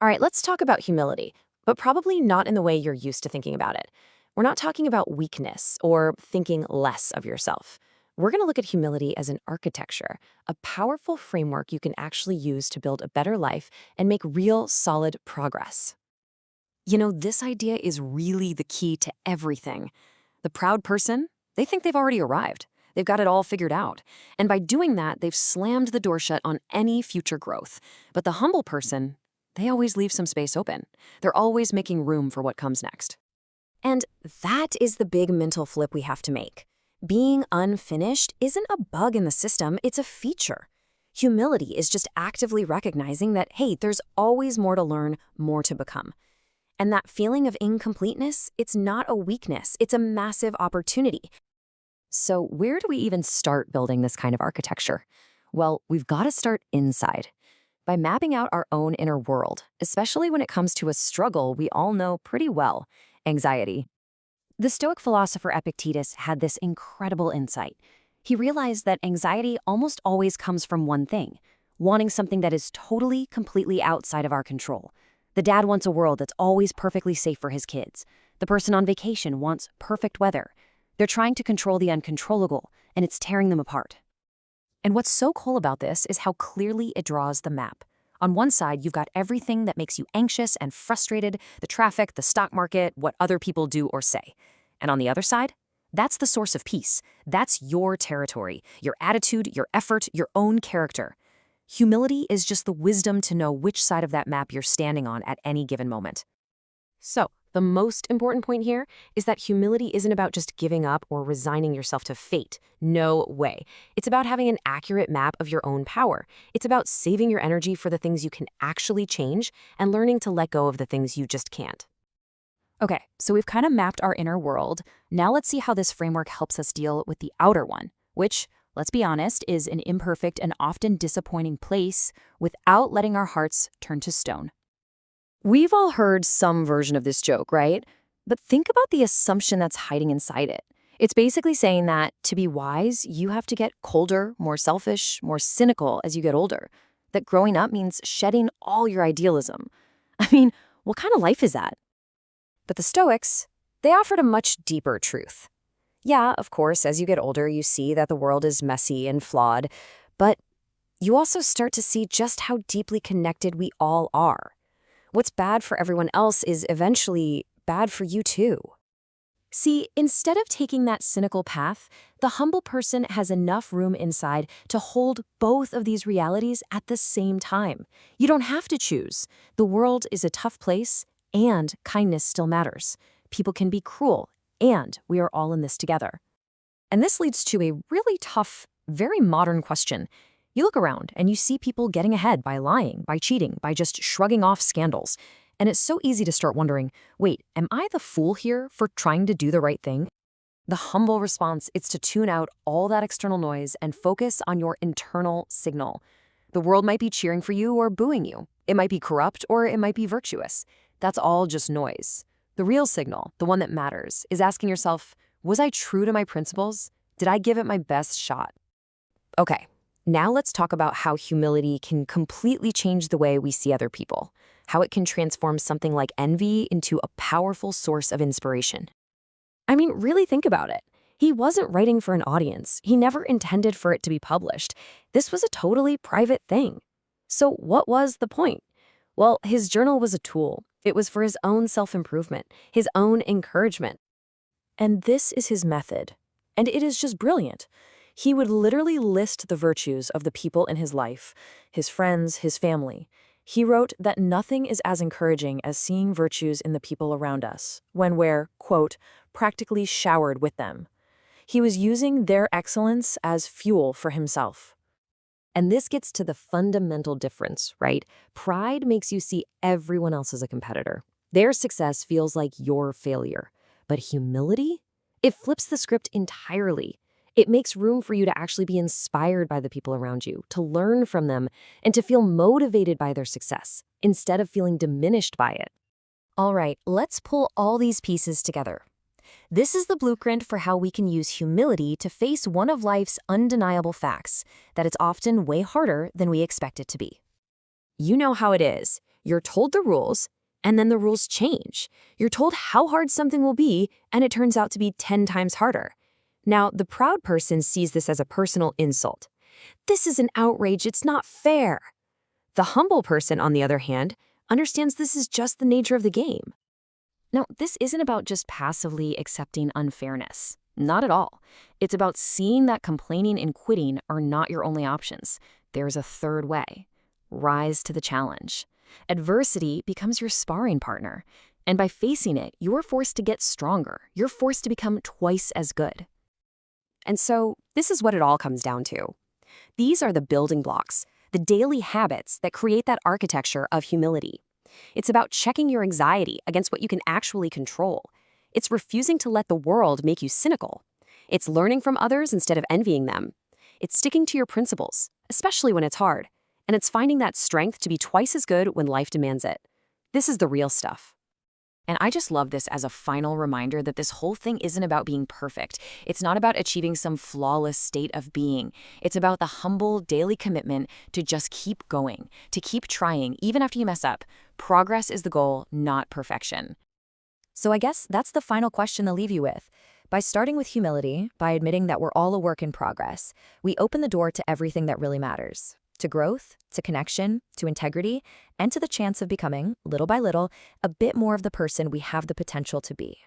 All right, let's talk about humility, but probably not in the way you're used to thinking about it. We're not talking about weakness or thinking less of yourself. We're going to look at humility as an architecture, a powerful framework you can actually use to build a better life and make real, solid progress. This idea is really the key to everything. The proud person, they think they've already arrived. They've got it all figured out. And by doing that, they've slammed the door shut on any future growth. But the humble person, they always leave some space open. They're always making room for what comes next. And that is the big mental flip we have to make. Being unfinished isn't a bug in the system, it's a feature. Humility is just actively recognizing that, hey, there's always more to learn, more to become. And that feeling of incompleteness, it's not a weakness, it's a massive opportunity. So where do we even start building this kind of architecture? Well, we've got to start inside, by mapping out our own inner world, especially when it comes to a struggle we all know pretty well, anxiety. The Stoic philosopher Epictetus had this incredible insight. He realized that anxiety almost always comes from one thing, wanting something that is totally, completely outside of our control. The dad wants a world that's always perfectly safe for his kids. The person on vacation wants perfect weather. They're trying to control the uncontrollable, and it's tearing them apart. And what's so cool about this is how clearly it draws the map. On one side, you've got everything that makes you anxious and frustrated, the traffic, the stock market, what other people do or say. And on the other side, that's the source of peace. That's your territory, your attitude, your effort, your own character. Humility is just the wisdom to know which side of that map you're standing on at any given moment. So, the most important point here is that humility isn't about just giving up or resigning yourself to fate. No way. It's about having an accurate map of your own power. It's about saving your energy for the things you can actually change and learning to let go of the things you just can't. Okay, so we've kind of mapped our inner world. Now let's see how this framework helps us deal with the outer one, which, let's be honest, is an imperfect and often disappointing place without letting our hearts turn to stone. We've all heard some version of this joke, right? But think about the assumption that's hiding inside it. It's basically saying that to be wise, you have to get colder, more selfish, more cynical as you get older. That growing up means shedding all your idealism. I mean, what kind of life is that? But the Stoics, they offered a much deeper truth. Yeah, of course, as you get older, you see that the world is messy and flawed, but you also start to see just how deeply connected we all are. What's bad for everyone else is eventually bad for you too. See, instead of taking that cynical path, the humble person has enough room inside to hold both of these realities at the same time. You don't have to choose. The world is a tough place, and kindness still matters. People can be cruel, and we are all in this together. And this leads to a really tough, very modern question. You look around and you see people getting ahead by lying, by cheating, by just shrugging off scandals. And it's so easy to start wondering, wait, am I the fool here for trying to do the right thing? The humble response is to tune out all that external noise and focus on your internal signal. The world might be cheering for you or booing you. It might be corrupt or it might be virtuous. That's all just noise. The real signal, the one that matters, is asking yourself, was I true to my principles? Did I give it my best shot? Okay. Now let's talk about how humility can completely change the way we see other people, how it can transform something like envy into a powerful source of inspiration. I mean, really think about it. He wasn't writing for an audience. He never intended for it to be published. This was a totally private thing. So what was the point? Well, his journal was a tool. It was for his own self-improvement, his own encouragement. And this is his method. And it is just brilliant. He would literally list the virtues of the people in his life, his friends, his family. He wrote that nothing is as encouraging as seeing virtues in the people around us, when we're, quote, practically showered with them. He was using their excellence as fuel for himself. And this gets to the fundamental difference, right? Pride makes you see everyone else as a competitor. Their success feels like your failure. But humility? It flips the script entirely. It makes room for you to actually be inspired by the people around you, to learn from them, and to feel motivated by their success, instead of feeling diminished by it. All right, let's pull all these pieces together. This is the blueprint for how we can use humility to face one of life's undeniable facts, that it's often way harder than we expect it to be. You know how it is. You're told the rules, and then the rules change. You're told how hard something will be, and it turns out to be 10 times harder. Now, the proud person sees this as a personal insult. This is an outrage, it's not fair. The humble person, on the other hand, understands this is just the nature of the game. Now, this isn't about just passively accepting unfairness. Not at all. It's about seeing that complaining and quitting are not your only options. There's a third way. Rise to the challenge. Adversity becomes your sparring partner. And by facing it, you're forced to get stronger. You're forced to become twice as good. And so, this is what it all comes down to. These are the building blocks, the daily habits that create that architecture of humility. It's about checking your anxiety against what you can actually control. It's refusing to let the world make you cynical. It's learning from others instead of envying them. It's sticking to your principles, especially when it's hard. And it's finding that strength to be twice as good when life demands it. This is the real stuff. And I just love this as a final reminder that this whole thing isn't about being perfect. It's not about achieving some flawless state of being. It's about the humble daily commitment to just keep going, to keep trying, even after you mess up. Progress is the goal, not perfection. So I guess that's the final question I'll leave you with. By starting with humility, by admitting that we're all a work in progress, we open the door to everything that really matters. To growth, to connection, to integrity, and to the chance of becoming, little by little, a bit more of the person we have the potential to be.